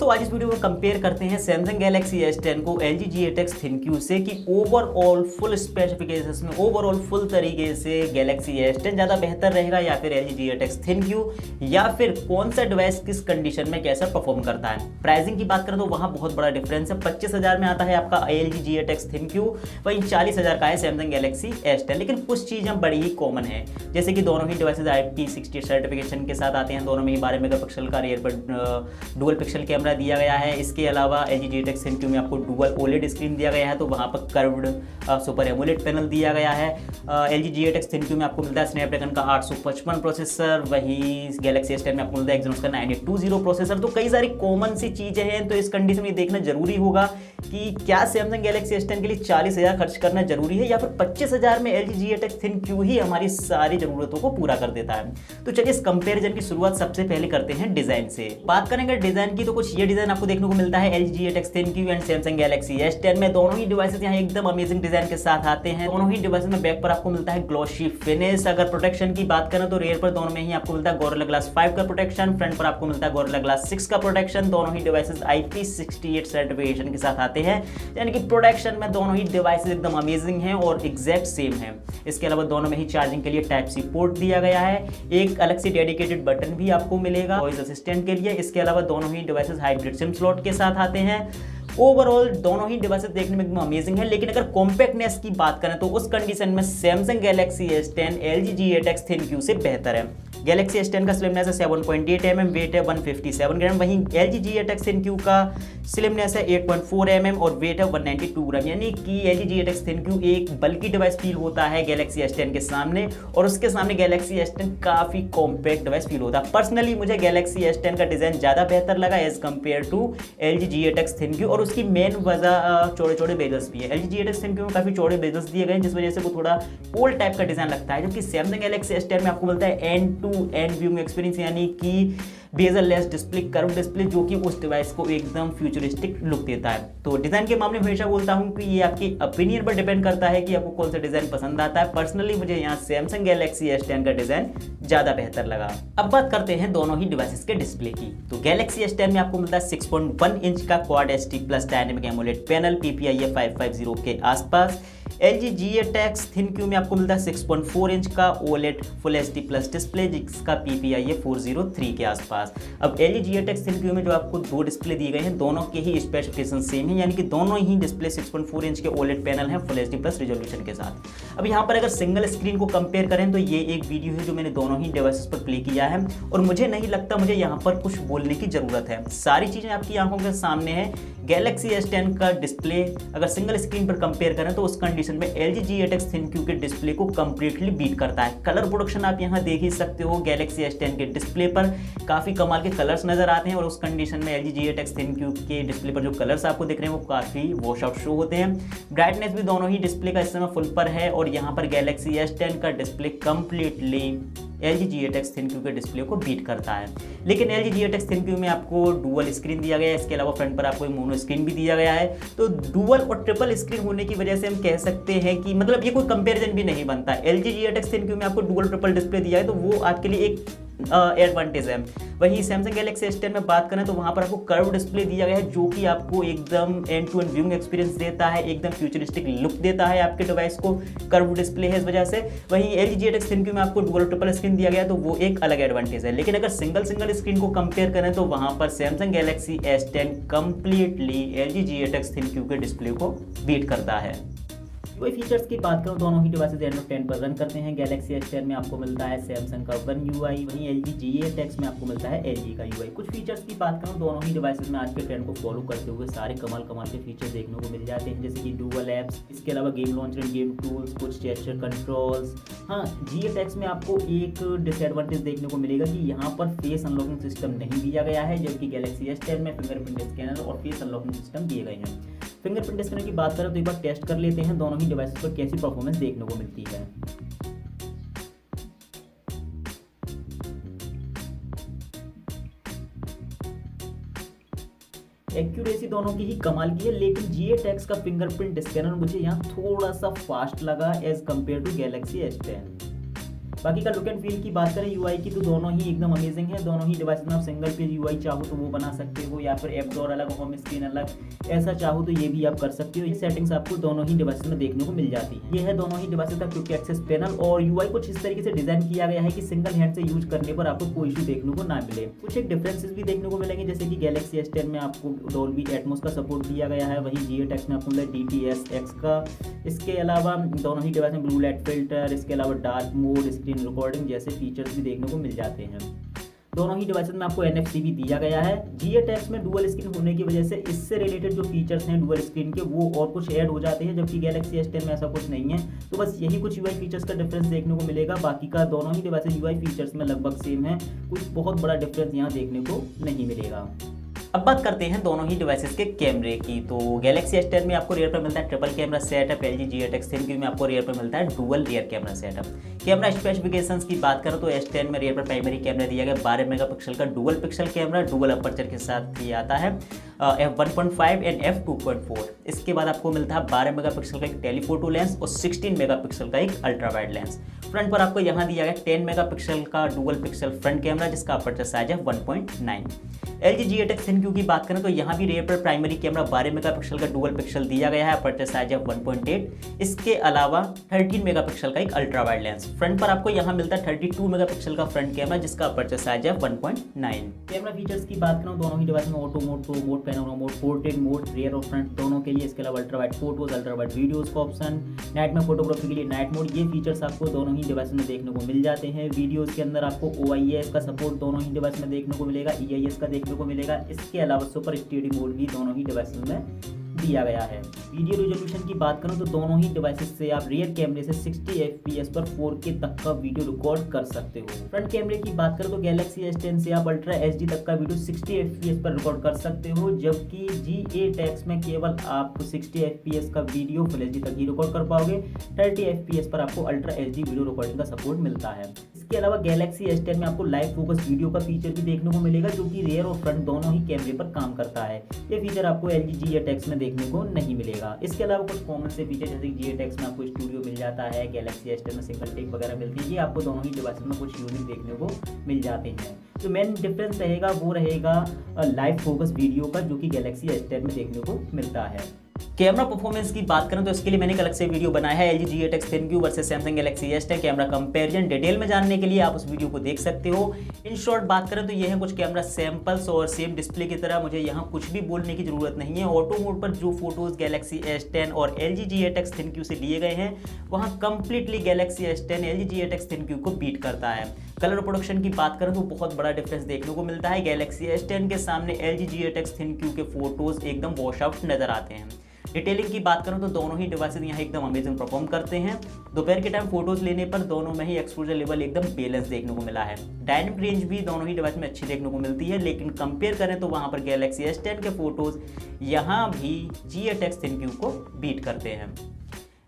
दोस्तों आज इस वीडियो में कंपेयर करते हैं सैमसंग गैलेक्सी S10 को LG G8X ThinQ से कि ओवरऑल फुल स्पेसिफिकेशंस में ओवरऑल फुल तरीके से गैलेक्सी S10 ज़्यादा बेहतर रहेगा या फिर LG G8X ThinQ, या फिर कौन सा डिवाइस किस कंडीशन में कैसा परफॉर्म करता है। प्राइसिंग की बात करें तो वहाँ बहुत बड़ा डिफरेंस है। 25,000 में आता है आपका LG G8X ThinQ, वहीं 40,000 का है सैमसंग गैलेक्सी S10। लेकिन कुछ चीज़ें बड़ी ही कॉमन है, जैसे कि दोनों ही डिवाइसेज IP68 सर्टिफिकेशन के साथ आते हैं। दोनों में ही 12 मेगापिक्सल का रियर पर डुअल पिक्सल कैमरा दिया गया है। इसके अलावा LG G8X ThinQ में आपको डुअल OLED स्क्रीन दिया गया है, तो वहाँ पर कर्व्ड सुपर एमोलेड पैनल दिया गया है। LG G8X ThinQ में आपको मिलता है स्नैपड्रैगन का 855 प्रोसेसर, वहीं गैलेक्सी S10 में आपको मिलता है एक्सिनोस का 9820 प्रोसेसर। तो कई सारी कॉमन सी चीज़ें हैं, तो इस कंडीशन में देखना जरूरी होगा कि क्या सैमसंग गैलेक्सी S10 के लिए 40,000 खर्च करना जरूरी है या फिर 25,000 में LG G8X ThinQ ही हमारी सारी जरूरतों को पूरा कर देता है। तो चलिए इस कंपैरिजन की शुरुआत सबसे पहले करते हैं डिजाइन से। बात करेंगे डिजाइन की तो कुछ ये डिजाइन आपको देखने को मिलता है LG G8X ThinQ and Samsung Galaxy S10 में। दोनों ही डिवाइसेस यहाँ एकदम अमेजिंग डिजाइन के साथ आते हैं। दोनों ही डिवाइसेस में बैक पर आपको मिलता है ग्लॉसी फिनिश। अगर प्रोटेक्शन की बात करें तो रेयर पर दोनों में ही आपको मिलता है गोरिल्ला ग्लास 5 का प्रोटेक्शन, फ्रंट पर आपको मिलता है गोरिल्ला ग्लास 6 का प्रोटेक्शन। दोनों ही डिवाइसेस IP68 सर्टिफिकेशन के साथ आते हैं, यानी कि प्रोटेक्शन में दोनों ही डिवाइसेस एकदम अमेजिंग हैं और एग्जैक्ट सेम है। इसके अलावा दोनों में ही चार्जिंग के लिए टाइप सी पोर्ट दिया गया है। एक अलग से डेडिकेटेड बटन भी आपको मिलेगा वॉइस असिस्टेंट के लिए। इसके अलावा दोनों ही डिवाइसेस हाइब्रिड सिम स्लॉट के साथ आते हैं। ओवरऑल दोनों ही डिवाइसेस देखने में एकदम अमेजिंग है। लेकिन अगर कॉम्पैक्टनेस की बात करें तो उस कंडीशन में Samsung Galaxy S10 LG G8X ThinQ से बेहतर है। गैलेक्सी S10 का स्लिमनेस है 7.8 mm, वेट है 157 ग्राम। वहीं LG G8X ThinQ का स्लिमनेस है 8.4 mm और वेट है 192 ग्राम। यानी कि LG G8X ThinQ एक बल्कि डिवाइस फील होता है गैलेक्सी S10 के सामने, और उसके सामने गैलेक्सी S10 काफ़ी कॉम्पैक्ट डिवाइस फील होता है। पर्सनली मुझे गैलेक्सी S10 का डिज़ाइन ज़्यादा बेहतर लगा as compared to LG G8X ThinQ, और उसकी मेन वजह चौड़े चौड़े बेजल्स भी है। LG G8X ThinQ में काफ़ी चौड़े बेजल्स दिए गए हैं, जिस वजह से वो थोड़ा ओल्ड टाइप का डिज़ाइन लगता है। जबकि सैमसंग गैलेक्सी S10 में आपको मिलता है end to end viewing experience, यानी कि bezel less display, curve display, जो कि उस डिवाइस को एकदम फ्यूचरिस्टिक लुक देता है। तो डिज़ाइन के मामले में हमेशा बोलता हूं कि ये आपकी ओपिनियन पर डिपेंड करता है कि आपको कौन सा डिज़ाइन पसंद आता है। पर्सनली मुझे यहाँ सैमसंग गैलेक्सी S10 का डिज़ाइन ज़्यादा बेहतर लगा। अब बात करते हैं दोनों ही डिवाइसेस के डिस्प्ले की। तो गैलेक्सी S10 में आपको मिलता है 6.1 इंच का quad HD plus dynamic AMOLED panel PPIe 550 के आसपास। LG G8X ThinQ में आपको मिलता है 6.4 इंच का OLED full HD plus display, जिसका PPIe 403 के आसपास। अब LG G8X ThinQ में जो आपको दो डिस्प्ले दिए गए हैं, दोनों के ही स्पेसिफिकेशन सेम है, यानी कि दोनों ही डिस्प्ले 6.4 इंच के OLED पैनल हैं फुल HD प्लस रिजोल्यूशन के साथ। अब यहाँ पर अगर सिंगल स्क्रीन को कंपेयर करें तो ये एक वीडियो है जो मैंने दोनों ही डिवाइसेस पर प्ले किया है, और मुझे नहीं लगता मुझे यहाँ पर कुछ बोलने की ज़रूरत है। सारी चीज़ें आपकी आंखों के सामने है। गैलेक्सी S10 का डिस्प्ले अगर सिंगल स्क्रीन पर कंपेयर करें तो उस कंडीशन में LG G8X ThinQ के डिस्प्ले को कंप्लीटली बीट करता है। कलर प्रोडक्शन आप यहाँ देख ही सकते हो, गैलेक्सी S10 के डिस्प्ले पर काफ़ी कमाल के कलर्स नजर आते हैं, और उस कंडीशन में LG G8X ThinQ के डिस्प्ले पर जो कलर्स आपको दिख रहे हैं वो काफ़ी वॉश आउट शो होते हैं। ब्राइटनेस भी दोनों ही डिस्प्ले का इस समय फुल पर है, और यहाँ पर गैलेक्सी S10 का display completely LG G8X ThinQ के डिस्प्ले को बीट करता है। लेकिन LG G8X ThinQ में आपको डुअल स्क्रीन दिया गया है, इसके अलावा फ्रंट पर आपको मोनो स्क्रीन भी दिया गया है। तो डुअल और ट्रिपल स्क्रीन होने की वजह से हम कह सकते हैं कि मतलब ये कोई कंपैरिजन भी नहीं बनता। LG G8X ThinQ में आपको डुअल ट्रिपल डिस्प्ले दिया है, तो वो आपके लिए एक एडवांटेज है। वहीं सैमसंग गैलेक्सी S10 में बात करें तो वहाँ पर आपको कर्व डिस्प्ले दिया गया है, जो कि आपको एकदम end to end viewing experience देता है, एकदम फ्यूचरिस्टिक लुक देता है आपके डिवाइस को। कर्व डिस्प्ले है इस वजह से। वहीं LG G8X ThinQ में आपको डुअल ट्रिपल स्क्रीन दिया गया है, तो वो एक अलग एडवांटेज है। लेकिन अगर सिंगल स्क्रीन को कंपेयर करें तो वहाँ पर Samsung Galaxy S10 completely LG G8X ThinQ के डिस्प्ले को बीट करता है। वही फीचर्स की बात करूँ, दोनों ही डिवाइसेज एंड्रॉइड 10 पर रन करते हैं। गैलेक्सी S10 में आपको मिलता है सैमसंग का One UI, वहीं LG G8X में आपको मिलता है LG का UI। कुछ फीचर्स की बात करूँ, दोनों ही डिवाइसेज में आज के ट्रेंड को फॉलो करते हुए सारे कमाल के फीचर देखने को मिल जाते हैं, जैसे कि डुअल एप्स, इसके अलावा game launcher end game tools, कुछ जेस्चर कंट्रोल्स। हाँ, G8X में आपको एक डिसएडवांटेज देखने को मिलेगा कि यहाँ पर फेस अनलॉकिंग सिस्टम नहीं दिया गया है, जबकि गैलेक्सी S10 में फिंगरप्रिंट स्कैनर और फेस अनलॉकिंग सिस्टम दिए गए हैं। फिंगरप्रिंट स्कैनर की बात करें तो एक बार टेस्ट कर लेते हैं दोनों ही डिवाइसेस पर कैसी परफॉर्मेंस देखने को मिलती है। एक्यूरेसी दोनों की ही कमाल की है, लेकिन G8X का फिंगरप्रिंट स्कैनर मुझे यहाँ थोड़ा सा फास्ट लगा as compared to Galaxy S10। बाकी का लुक एंड फील की बात करें यूआई की तो दोनों ही एकदम अमेजिंग है। दोनों ही डिवाइस में आप सिंगल पेज यूआई चाहो तो वो बना सकते हो, या फिर ऐप डोर अलग, होम स्क्रीन अलग, ऐसा चाहो तो ये भी आप कर सकते हो। ये सेटिंग्स आपको दोनों ही डिवाइस में देखने को मिल जाती है। ये है दोनों ही डिवाइस का क्विक एक्सेस पैनल, और यूआई कुछ इस तरीके से डिजाइन किया गया है कि सिंगल हैंड से यूज करने पर आपको कोई इशू देखने को ना मिले। कुछ एक डिफरेंसेस भी देखने को मिलेंगे, जैसे कि गैलेक्सी S10 में आपको डॉल्बी एटमॉस का सपोर्ट दिया गया है, वहीं GTX में आपको मिला DTS:X का। इसके अलावा दोनों ही डिवाइस में ब्लू लाइट फिल्टर, इसके अलावा डार्क मोड, स्क्रीन रिकॉर्डिंग जैसे फीचर्स भी देखने को मिल जाते हैं। दोनों ही डिवाइसेस में आपको NFC भी दिया गया है। GTX में डुअल स्क्रीन होने की वजह से इससे रिलेटेड जो फीचर्स हैं डुअल स्क्रीन के वो और कुछ ऐड हो जाते हैं, जबकि गैलेक्सी S10 में ऐसा कुछ नहीं है। तो बस यही कुछ UI फीचर्स का डिफरेंस देखने को मिलेगा। बाकी का दोनों ही डिवाइसेस UI फीचर्स में लगभग सेम है, कुछ बहुत बड़ा डिफरेंस यहाँ देखने को नहीं मिलेगा। अब बात करते हैं दोनों ही डिवाइसेस के कैमरे की। तो गैलेक्सी S10 में आपको रियर पर मिलता है triple camera setup, LG GTX ThinQ में आपको रियर पर मिलता है dual rear camera setup. Camera specifications की बात करें तो S10 में रियर पर प्राइमरी कैमरा दिया गया 12 मेगापिक्सल का dual pixel camera, dual aperture के साथ ये आता है f1.5 एंड f2.4। इसके बाद आपको मिलता है 12 मेगापिक्सल का एक टेलीफोटो लेंस और 16 मेगापिक्सल का एक अल्ट्रा वाइड लेंस। फ्रंट पर आपको यहाँ दिया गया 10 मेगापिक्सल का डुअल पिक्सल फ्रंट कैमरा जिसका अपर्चर साइज है 1.9। LG GTX ThinQ की बात करें तो यहाँ भी रियर पर प्राइमरी कैमरा 12 मेगापिक्सल का डुअल पिक्सल दिया गया है, अपर्चर साइज है 1.8। इसके अलावा 13 मेगापिक्सल का एक अल्ट्रा वाइड लेंस। फ्रंट पर आपको यहाँ मिलता है 32 मेगापिक्सल का फ्रंट कैमरा जिसका अपर्चर साइज है 1.9। कैमरा फीचर्स की बात करें दोनों ही डिवाइस में auto mode, pro mode, panorama mode, portrait mode rear और फ्रंट दोनों के लिए। इसके अलावा ultra wide photos, ultra wide videos का ऑप्शन, नाइट में फोटोग्राफी के लिए नाइट मोड, ये फीचर्स आपको दोनों ही डिवाइस में देखने को मिल जाते हैं। वीडियोज के अंदर आपको OIS का सपोर्ट दोनों ही डिवाइस में देखने को मिलेगा, EIS का देखने को मिलेगा। इसके अलावा सुपर स्टेडी मोड भी दोनों ही डिवाइस में दिया गया है। वीडियो रिजोल्यूशन की बात करूं तो दोनों ही डिवाइसेस से आप रियर कैमरे से 60 FPS पर 4K तक का वीडियो रिकॉर्ड कर सकते हो। फ्रंट कैमरे की बात करें तो गैलेक्सी S10 से आप अल्ट्रा HD तक का वीडियो 60 FPS पर रिकॉर्ड कर सकते हो, जबकि GTX में केवल आप 60 FPS का वीडियो फुल HD तक ही रिकॉर्ड कर पाओगे। 30 FPS पर आपको अल्ट्रा HD वीडियो रिकॉर्डिंग का सपोर्ट मिलता है। इसके अलावा गैलेक्सी S10 में आपको लाइव फोकस वीडियो का फीचर भी देखने को मिलेगा, जो कि रियर और फ्रंट दोनों ही कैमरे पर काम करता है। ये फीचर आपको LG GTX में देखने को नहीं मिलेगा। इसके अलावा कुछ कॉमन से फीचर जैसे कि GTX में आपको स्टूडियो मिल जाता है, गैलेक्सी S10 में सिंगल टेक वगैरह मिलती है, ये आपको दोनों ही डिवाइस में कुछ यूनिक देखने को मिल जाते हैं। जो मेन डिफरेंस रहेगा वो रहेगा लाइव फोकस वीडियो का, जो कि गैलेक्सी S10 में देखने को मिलता है। कैमरा परफॉर्मेंस की बात करें तो इसके लिए मैंने एक अलग से वीडियो बनाया है, LG GTX ThinQ versus Samsung Galaxy S10 camera comparison. Detail में जानने के लिए आप उस वीडियो को देख सकते हो। इन शॉर्ट बात करें तो ये है कुछ कैमरा सैंपल्स, और सेम डिस्प्ले की तरह मुझे यहाँ कुछ भी बोलने की जरूरत नहीं है। ऑटो मोड पर जो फोटोज गैलेक्सी S10 और LG GTX ThinQ से लिए गए हैं वहाँ completely Galaxy S10 LG GTX ThinQ को बीट करता है। कलर प्रोडक्शन की बात करें तो बहुत बड़ा डिफरेंस देखने को मिलता है। गैलेक्सी S10 के सामने LG GTX ThinQ के फोटोज एकदम वॉश आउट नजर आते हैं। डिटेलिंग की बात करूं तो दोनों ही डिवाइसेस यहाँ एकदम अमेजिंग परफॉर्म करते हैं। दोपहर के टाइम फोटोज लेने पर दोनों में ही एक्सपोजर लेवल एकदम बैलेंस देखने को मिला है। डायनेमिक रेंज भी दोनों ही डिवाइस में अच्छी देखने को मिलती है, लेकिन कंपेयर करें तो वहाँ पर गैलेक्सी S10 के फोटोज यहाँ भी GTX ThinQ को बीट करते हैं।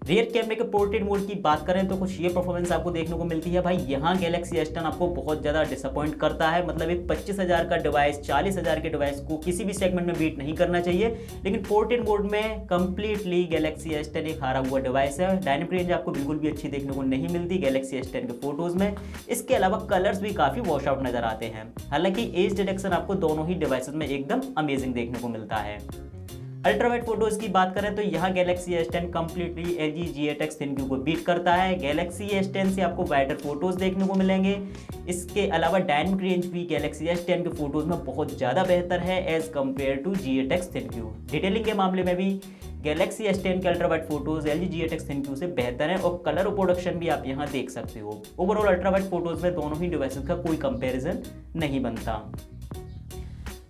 रियर कैमरे के पोर्ट्रेट मोड की बात करें तो कुछ ये परफॉर्मेंस आपको देखने को मिलती है। भाई यहाँ गैलेक्सी S10 आपको बहुत ज़्यादा डिसअपॉइंट करता है। मतलब एक 25,000 का डिवाइस 40,000 के डिवाइस को किसी भी सेगमेंट में बीट नहीं करना चाहिए, लेकिन पोर्ट्रेट मोड में कंप्लीटली गैलेक्सी S10 एक हारा हुआ डिवाइस है। डायनेमिक रेंज आपको बिल्कुल भी अच्छी देखने को नहीं मिलती गैलेक्सी S10 के फोटोज में। इसके अलावा कलर्स भी काफ़ी वॉश आउट नजर आते हैं। हालांकि एज डिटेक्शन आपको दोनों ही डिवाइसेस में एकदम अमेजिंग देखने को मिलता है। अल्ट्रा वाइड फोटोज की बात करें तो यहाँ Galaxy S10 completely LG GTX ThinQ को बीट करता है। गैलेक्सी S10 से आपको वाइडर फोटोज देखने को मिलेंगे। इसके अलावा डायनेमिक रेंज भी गैलेक्सी S10 के फोटोज में बहुत ज़्यादा बेहतर है as compared to GTX ThinQ। Detailing के मामले में भी गैलेक्सी S10 के ultra wide photos LG GTX ThinQ से बेहतर है, और कलर प्रोडक्शन भी आप यहाँ देख सकते हो। ओवरऑल अल्ट्रा वाइड फोटोज में दोनों ही डिवाइसेस का कोई कंपेरिजन नहीं बनता।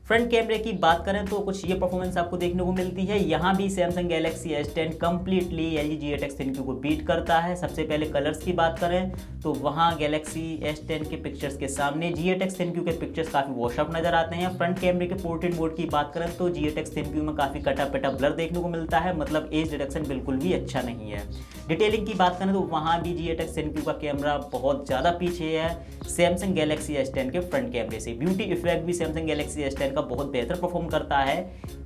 फ्रंट कैमरे की बात करें तो कुछ ये परफॉर्मेंस आपको देखने को मिलती है। यहाँ भी Samsung Galaxy S10 completely LG GTX ThinQ को बीट करता है। सबसे पहले कलर्स की बात करें तो वहाँ गैलेक्सी S10 के पिक्चर्स के सामने GTX ThinQ के पिक्चर्स काफ़ी वॉशअप नज़र आते हैं। फ्रंट कैमरे के पोर्ट्रेट मोड की बात करें तो GTX ThinQ में काफ़ी कटा पिटा ब्लर देखने को मिलता है, मतलब एज डिटेक्शन बिल्कुल भी अच्छा नहीं है। डिटेलिंग की बात करें तो वहाँ भी GTX ThinQ का कैमरा बहुत ज़्यादा पीछे है सैमसंग गैलेक्सी S10 के फ्रंट कैमरे से। ब्यूटी इफेक्ट भी सैमसंग गैलेक्सी S10 का बहुत बेहतर परफॉर्म करता है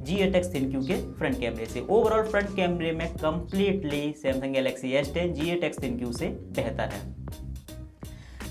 GTX ThinQ के फ्रंट कैमरे से। ओवरऑल फ्रंट कैमरे में completely Samsung Galaxy S10 GTX ThinQ से बेहतर है।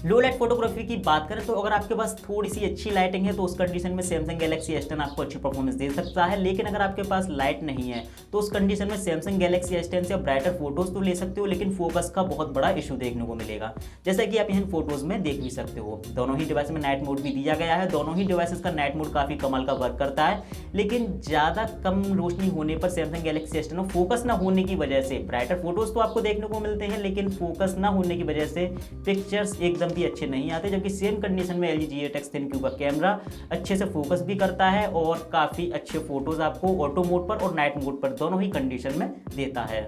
लो लाइट फोटोग्राफी की बात करें तो अगर आपके पास थोड़ी सी अच्छी लाइटिंग है तो उस कंडीशन में सैमसंग गैलेक्सी S10 आपको अच्छी परफॉर्मेंस दे सकता है, लेकिन अगर आपके पास लाइट नहीं है तो उस कंडीशन में सैमसंग गैलेक्सी S10 से आप ब्राइटर फोटोज तो ले सकते हो, लेकिन फोकस का बहुत बड़ा इशू देखने को मिलेगा, जैसा कि आप इन फोटोज में देख भी सकते हो। दोनों ही डिवाइस में नाइट मोड भी दिया गया है, दोनों ही डिवाइसेस का नाइट मोड काफी कमाल का वर्क करता है, लेकिन ज़्यादा कम रोशनी होने पर सैमसंग गैलेक्सी S10 फोकस ना होने की वजह से ब्राइटर फोटोज तो आपको देखने को मिलते हैं, लेकिन फोकस ना होने की वजह से पिक्चर्स एकदम भी अच्छे नहीं आते, जबकि सेम कंडीशन में LG G8X ThinQ का कैमरा अच्छे से फोकस भी करता है और काफ़ी अच्छे फोटोज आपको ऑटो मोड पर और नाइट मोड पर दोनों ही कंडीशन में देता है।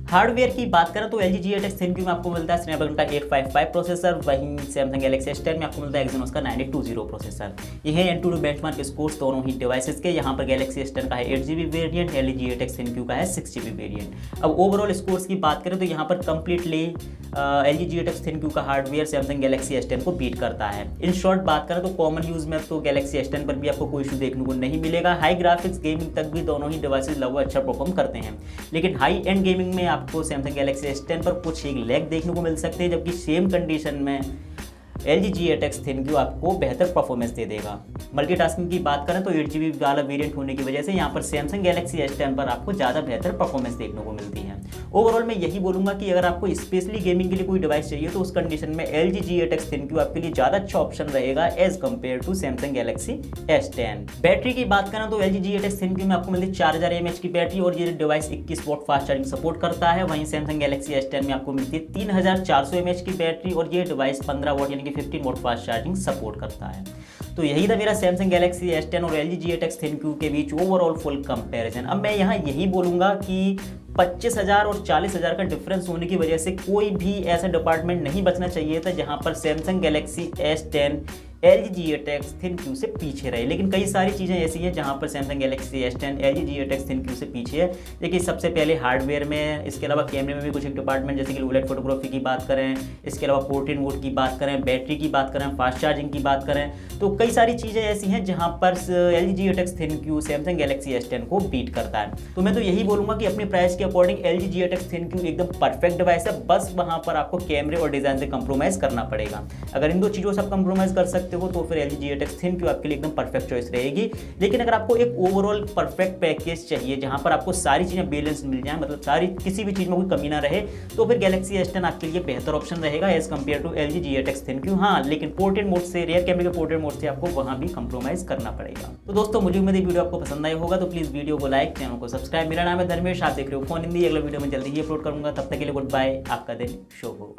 हार्डवेयर की बात करें तो LG G8X ThinQ में आपको मिलता है स्नैपड्रैगन का 855 प्रोसेसर, वहीं सैमसंग गैलेक्सी S10 में आपको मिलता है एक्सिनोस का 9820 प्रोसेसर। ये है Antutu बेंचमार्क स्कोर्स दोनों ही डिवाइसेस के। यहाँ पर गैलेक्सी S10 का है 8GB variant, LG G8X ThinQ का है 6GB वेरिएंट। अब ओवरऑल स्कोर्स की बात करें तो यहाँ पर कंप्लीटली LG G8X ThinQ का हार्डवेयर सैमसंग गैलेक्सी S10 को बीट करता है। इन शॉर्ट बात करें तो कॉमन यूज में तो गैलेक्सी S10 पर भी आपको कोई इशू देखने को नहीं मिलेगा। हाई ग्राफिक्स गेमिंग तक भी दोनों ही डिवाइसेस लगभग अच्छा परफॉर्म करते हैं, लेकिन हाई एंड गेमिंग में आपको सैमसंग गैलेक्सी S10 पर कुछ एक लैग देखने को मिल सकते हैं, जबकि सेम कंडीशन में LG G8X ThinQ आपको बेहतर परफॉर्मेंस दे देगा। मल्टीटास्किंग की बात करें तो 8GB वाला वेरिएंट होने की वजह से यहाँ पर सैमसंग गैलेक्सी S10 पर आपको ज़्यादा बेहतर परफॉर्मेंस देखने को मिलती है। ओवरऑल मैं यही बोलूँगा कि अगर आपको स्पेशली गेमिंग के लिए कोई डिवाइस चाहिए तो उस कंडीशन में LG G8X ThinQ आपके लिए ज़्यादा अच्छा ऑप्शन रहेगा as compared to Samsung Galaxy S10। Battery की बात करें तो LG G8X ThinQ में आपको मिलती है 4000 mAh की बैटरी और ये device 21 watt fast charging support करता है। वहीं सैमसंग गैलेक्सी S10 में आपको मिलती है 3400 mAh की बैटरी और ये डिवाइस 15 वॉट यानी कि 15 वॉट फास्ट चार्जिंग सपोर्ट करता है। तो यही था मेरा सैमसंग गैलेक्सी S10 और LG G8X ThinQ के बीच ओवरऑल फुल कंपैरिजन। अब मैं यहाँ यही बोलूँगा कि 25,000 और 40,000 का डिफरेंस होने की वजह से कोई भी ऐसा डिपार्टमेंट नहीं बचना चाहिए था जहाँ पर Samsung Galaxy S10 LG G8X ThinQ से पीछे रहे, लेकिन कई सारी चीज़ें ऐसी हैं जहाँ पर Samsung Galaxy S10 LG G8X ThinQ से पीछे है। देखिए सबसे पहले हार्डवेयर में, इसके अलावा कैमरे में भी कुछ एक डिपार्टमेंट जैसे कि लो लाइट फोटोग्राफी की बात करें, इसके अलावा पोर्ट्रेट मोड की बात करें, बैटरी की बात करें, फास्ट चार्जिंग की बात करें, तो कई सारी चीज़ें ऐसी हैं जहाँ पर LG G8X ThinQ Samsung Galaxy S10 को बीट करता है। तो मैं तो यही बोलूँगा कि अपनी प्राइस के अकॉर्डिंग LG G8X ThinQ एकदम परफेक्ट डिवाइस है, बस वहाँ पर आपको कैमरे और डिज़ाइन से कंप्रोमाइज़ करना पड़ेगा। अगर इन दो चीज़ों से आप कंप्रोमाइज़ कर सकते हो तो फिर LG G8X ThinQ आपके लिए एकदम परफेक्ट चॉइस रहेगी। लेकिन अगर आपको एक ओवरऑल परफेक्ट पैकेज चाहिए जहां पर आपको सारी चीज़ें बैलेंस मिल जाएं, मतलब सारी किसी भी चीज़ में कोई कमी ना रहे, तो फिर गैलेक्सी S10 आपके लिए बेहतर ऑप्शन रहेगा as compared to LG G8X ThinQ। हाँ, लेकिन पोर्ट्रेट मोड से, रियर कैमरे के पोर्ट्रेट मोड से आपको वहां भी कंप्रोमाइज़ करना पड़ेगा। तो दोस्तों मुझे उम्मीद है वीडियो आपको पसंद आया होगा, तो प्लीज़ वीडियो को लाइक, चैनल को सब्सक्राइब। मेरा नाम है धर्मेश, आप देख रहे हो फोन हिंदी। अगला वीडियो में जल्दी ही अपलोड करूंगा, तब तक के लिए गुड बाय, आपका दिन शुभ हो।